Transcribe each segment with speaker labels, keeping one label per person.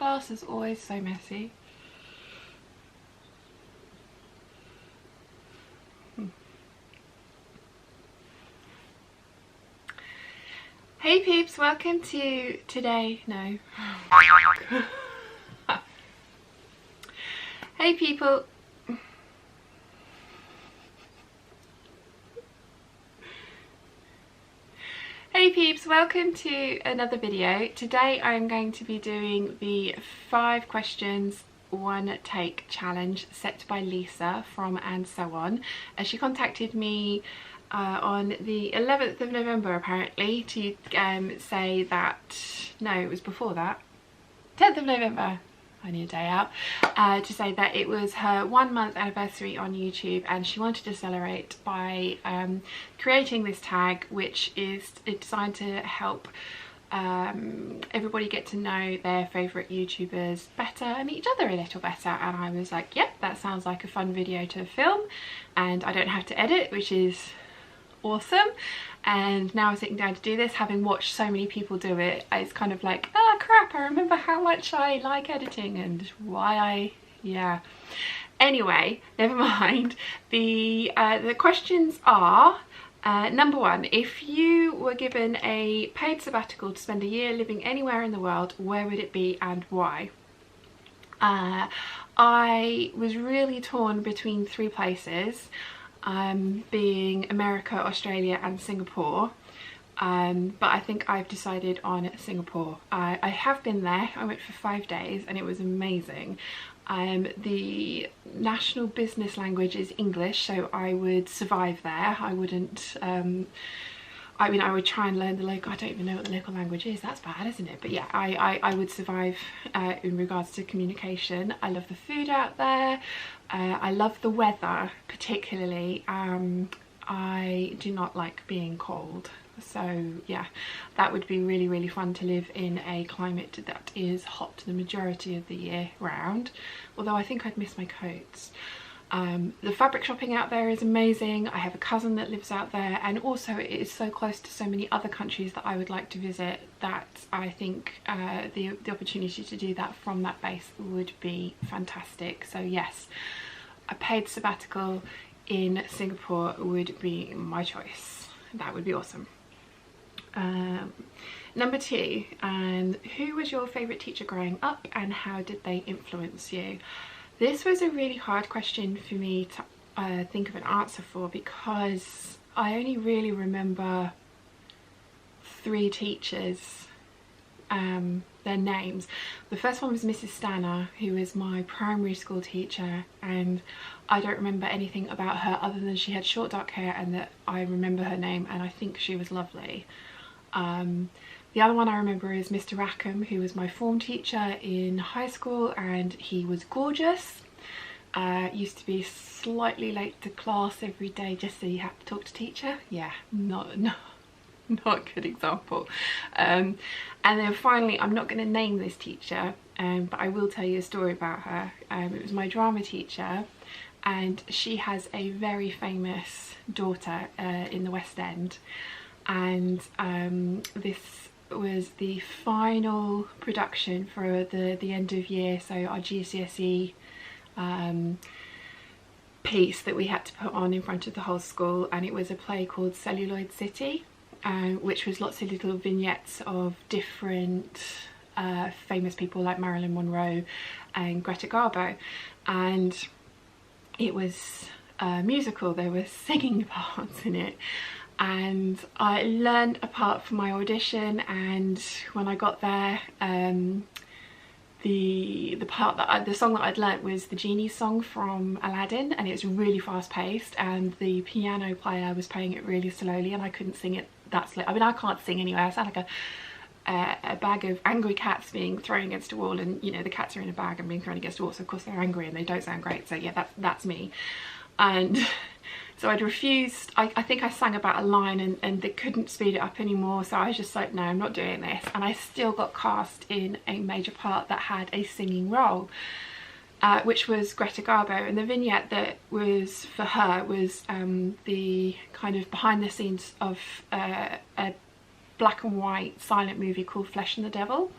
Speaker 1: class is always so messy. Hey peeps, welcome to today. No. Hey people. Hey peeps, welcome to another video. Today I'm going to be doing the 5 questions 1 take challenge set by Lisa from And So On. She contacted me on the 11th of November apparently to say that, no, it was before that, 10th of November, I need a day out, to say that it was her 1 month anniversary on YouTube and she wanted to celebrate by creating this tag, which is designed to help everybody get to know their favourite YouTubers better and each other a little better. And I was like, yep, that sounds like a fun video to film and I don't have to edit, which is awesome. And now I'm sitting down to do this, having watched so many people do it, it's kind of like, oh crap, I remember how much I like editing and why yeah. Anyway, never mind. The questions are, number 1, if you were given a paid sabbatical to spend a year living anywhere in the world, where would it be and why? I was really torn between 3 places, being America, Australia and Singapore, but I think I've decided on Singapore. I have been there. I went for 5 days and it was amazing. The national business language is English, so I would survive there. I wouldn't, I mean, I would try and learn the local, I don't even know what the local language is, that's bad, isn't it? But yeah, I would survive in regards to communication. I love the food out there. I love the weather particularly. I do not like being cold. So yeah, that would be really, really fun to live in a climate that is hot the majority of the year round. Although I think I'd miss my coats. The fabric shopping out there is amazing. I have a cousin that lives out there, and also it is so close to so many other countries that I would like to visit that I think the opportunity to do that from that base would be fantastic. So yes, a paid sabbatical in Singapore would be my choice. That would be awesome. Number 2, and who was your favourite teacher growing up and how did they influence you? This was a really hard question for me to think of an answer for, because I only really remember 3 teachers, their names. The first one was Mrs. Stanner, who was my primary school teacher, and I don't remember anything about her other than she had short dark hair and that I remember her name and I think she was lovely. The other one I remember is Mr. Rackham, who was my form teacher in high school, and he was gorgeous. Used to be slightly late to class every day just so you had to talk to teacher. Yeah, not a good example. And then finally, I'm not going to name this teacher, but I will tell you a story about her. It was my drama teacher, and she has a very famous daughter in the West End, and this was the final production for the end of year, so our GCSE piece that we had to put on in front of the whole school, and it was a play called Celluloid City, which was lots of little vignettes of different famous people like Marilyn Monroe and Greta Garbo, and it was a musical. There were singing parts in it, and I learned a part for my audition, and when I got there, the song that I'd learnt was the Genie song from Aladdin, and it was really fast paced, and the piano player was playing it really slowly and I couldn't sing it that slow. I mean, I can't sing anyway. I sound like a bag of angry cats being thrown against a wall, and you know, the cats are in a bag and being thrown against a wall, so of course they're angry and they don't sound great. So yeah, that's me. And so I'd refused. I think I sang about a line and they couldn't speed it up anymore, so I was just like, no, I'm not doing this. And I still got cast in a major part that had a singing role, which was Greta Garbo, and the vignette that was for her was the kind of behind the scenes of a black and white silent movie called Flesh and the Devil.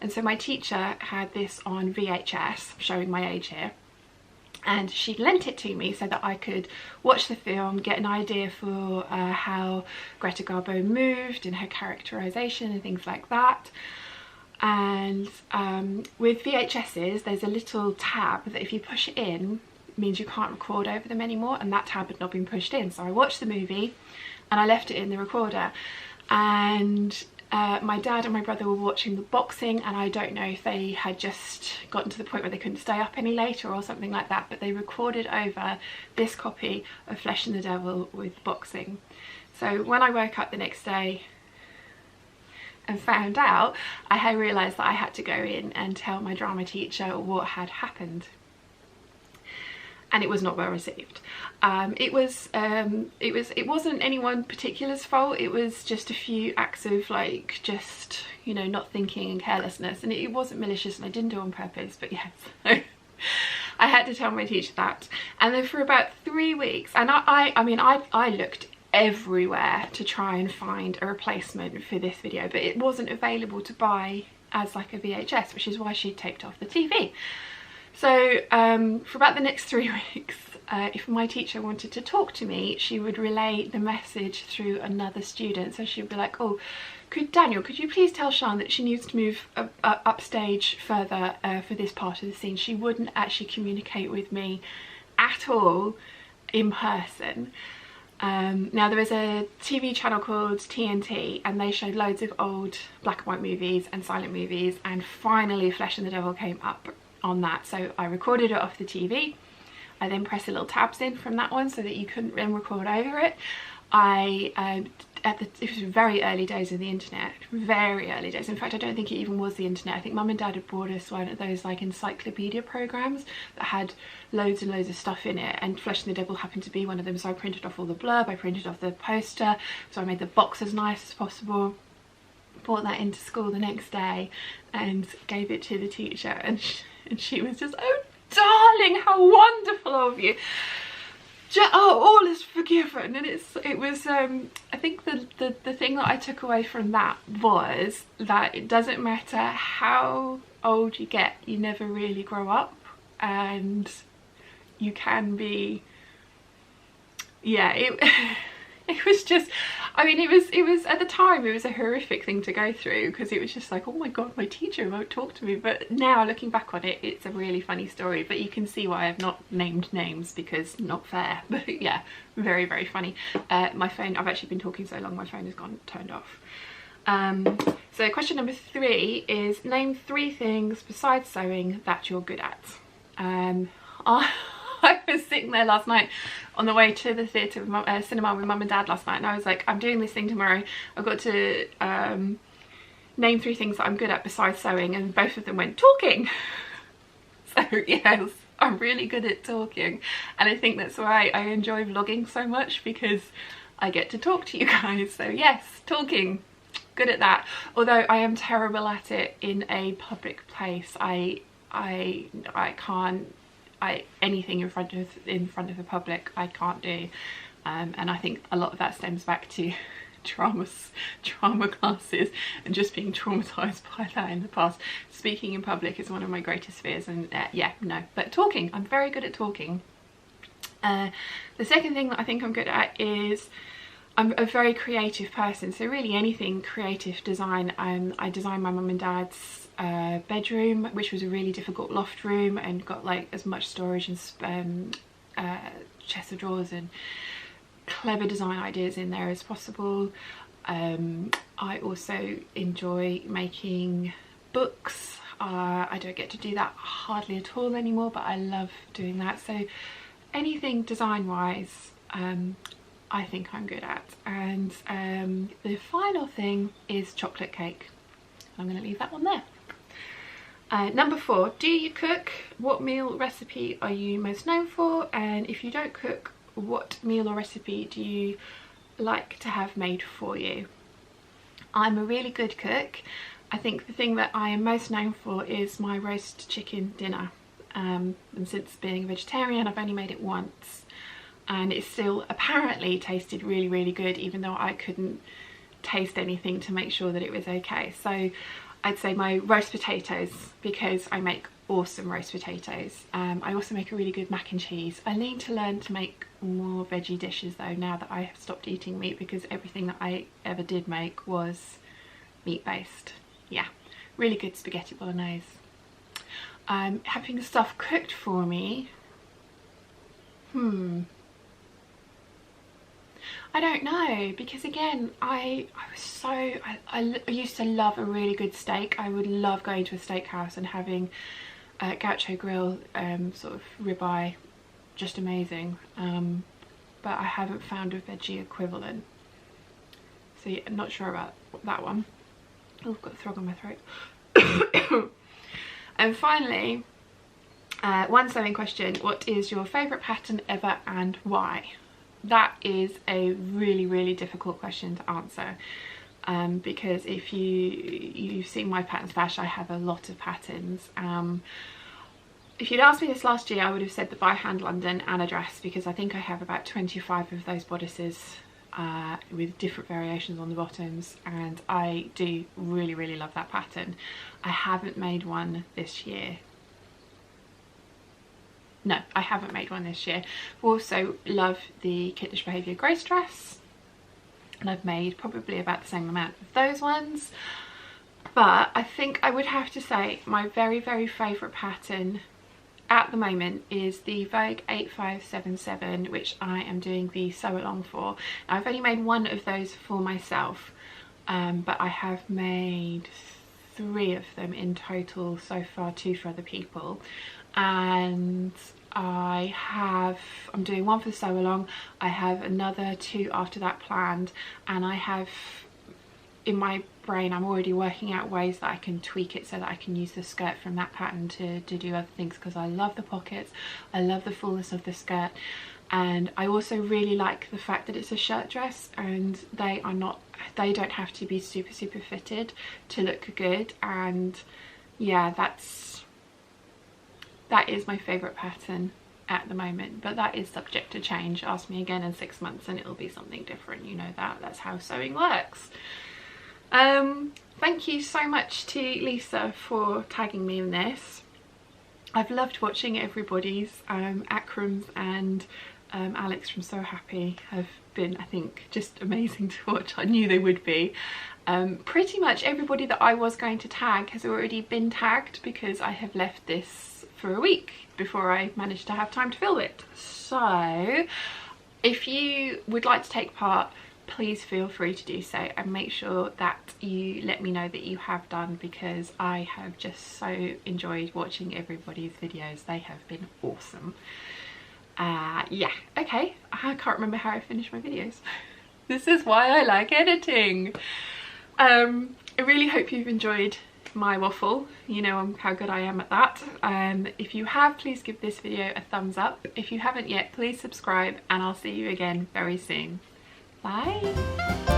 Speaker 1: And so my teacher had this on VHS, showing my age here, and she lent it to me so that I could watch the film, get an idea for how Greta Garbo moved and her characterization and things like that. And with VHSs, there's a little tab that if you push it in, it means you can't record over them anymore, and that tab had not been pushed in. So I watched the movie and I left it in the recorder, and my dad and my brother were watching the boxing, and I don't know if they had just gotten to the point where they couldn't stay up any later or something like that, but they recorded over this copy of Flesh and the Devil with boxing. So when I woke up the next day and found out, I had realised that I had to go in and tell my drama teacher what had happened. And it was not well received. It wasn't anyone particular's fault. It was just a few acts of like, just, you know, not thinking and carelessness, and it wasn't malicious, and I didn't do it on purpose, but yes. I had to tell my teacher that. And then for about 3 weeks, and I looked everywhere to try and find a replacement for this video, but it wasn't available to buy as like a VHS, which is why she taped off the TV. So for about the next 3 weeks, if my teacher wanted to talk to me, she would relay the message through another student. So she would be like, oh, Daniel, could you please tell Sian that she needs to move upstage further for this part of the scene. She wouldn't actually communicate with me at all in person. Now there is a TV channel called TNT, and they showed loads of old black and white movies and silent movies, and finally Flesh and the Devil came up on that. So I recorded it off the TV. I then pressed the little tabs in from that one so that you couldn't then record over it. It was very early days of the internet, very early days. In fact, I don't think it even was the internet. I think Mum and Dad had bought us one of those like encyclopedia programs that had loads and loads of stuff in it, and Flesh and the Devil happened to be one of them. So I printed off all the blurb, I printed off the poster, so I made the box as nice as possible, brought that into school the next day and gave it to the teacher, and she was just, oh darling, how wonderful of you. Oh, all is forgiven. And it was I think the thing that I took away from that was that it doesn't matter how old you get, you never really grow up, and you can be, yeah, it was just, I mean, it was at the time, it was a horrific thing to go through, because it was just like, oh my god, my teacher won't talk to me. But now looking back on it, it's a really funny story. But you can see why I've not named names, because not fair. But yeah, very, very funny. My phone, I've actually been talking so long, my phone has turned off. So question number 3 is, name 3 things besides sewing that you're good at. I was sitting there last night on the way to the theatre, cinema with Mum and Dad last night, and I was like, I'm doing this thing tomorrow. I've got to name 3 things that I'm good at besides sewing, and both of them went talking. So yes, I'm really good at talking, and I think that's why I enjoy vlogging so much, because I get to talk to you guys. So yes, talking, good at that. Although I am terrible at it in a public place. I can't. Anything in front of the public I can't do, and I think a lot of that stems back to trauma classes and just being traumatized by that in the past. Speaking in public is one of my greatest fears, and yeah, no, but talking, I'm very good at talking. The second thing that I think I'm good at is I'm a very creative person, so really anything creative design. I designed my mum and dad's bedroom, which was a really difficult loft room, and got like as much storage and chest of drawers and clever design ideas in there as possible. I also enjoy making books. I don't get to do that hardly at all anymore, but I love doing that. So anything design wise, I think I'm good at. And the final thing is chocolate cake. I'm going to leave that one there. Number 4, do you cook? What meal recipe are you most known for? And if you don't cook, what meal or recipe do you like to have made for you? I'm a really good cook. I think the thing that I am most known for is my roast chicken dinner. And since being a vegetarian, I've only made it once, and it still apparently tasted really, really good, even though I couldn't taste anything to make sure that it was okay. So I'd say my roast potatoes, because I make awesome roast potatoes. I also make a really good mac and cheese. I need to learn to make more veggie dishes though, now that I have stopped eating meat, because everything that I ever did make was meat based. Yeah, really good spaghetti bolognese. Having stuff cooked for me, I don't know, because again, I used to love a really good steak. I would love going to a steakhouse and having gaucho grill sort of ribeye, just amazing. But I haven't found a veggie equivalent, so yeah, I'm not sure about that one. Oh, I've got a frog on my throat. And finally, one sewing question: what is your favourite pattern ever and why? That is a really difficult question to answer, because if you've seen my pattern stash, I have a lot of patterns. If you'd asked me this last year, I would have said the By Hand London and a dress, because I think I have about 25 of those bodices with different variations on the bottoms, and I do really love that pattern. I haven't made one this year. No, I haven't made one this year. I also love the Kittenish Behaviour Grace dress, and I've made probably about the same amount of those ones. But I think I would have to say my very favourite pattern at the moment is the Vogue 8577, which I am doing the sew along for. Now, I've only made one of those for myself, but I have made 3 of them in total so far, 2 for other people. And I'm doing one for the sew along. I have another 2 after that planned, and I have in my brain, I'm already working out ways that I can tweak it so that I can use the skirt from that pattern to do other things, because I love the pockets, I love the fullness of the skirt, and I also really like the fact that it's a shirt dress and they don't have to be super fitted to look good. And yeah, that is my favourite pattern at the moment, but that is subject to change. Ask me again in 6 months and it'll be something different, you know that's how sewing works. Thank you so much to Lisa for tagging me in this. I've loved watching everybody's. Akram's and Alex from So Happy have been, I think, just amazing to watch. I knew they would be. Pretty much everybody that I was going to tag has already been tagged, because I have left this for a week before I managed to have time to film it. So if you would like to take part, please feel free to do so, and make sure that you let me know that you have done, because I have just so enjoyed watching everybody's videos. They have been awesome. Yeah, okay, I can't remember how I finish my videos. This is why I like editing. I really hope you've enjoyed my waffle. You know how good I am at that. If you have, please give this video a thumbs up. If you haven't yet, please subscribe, and I'll see you again very soon. Bye.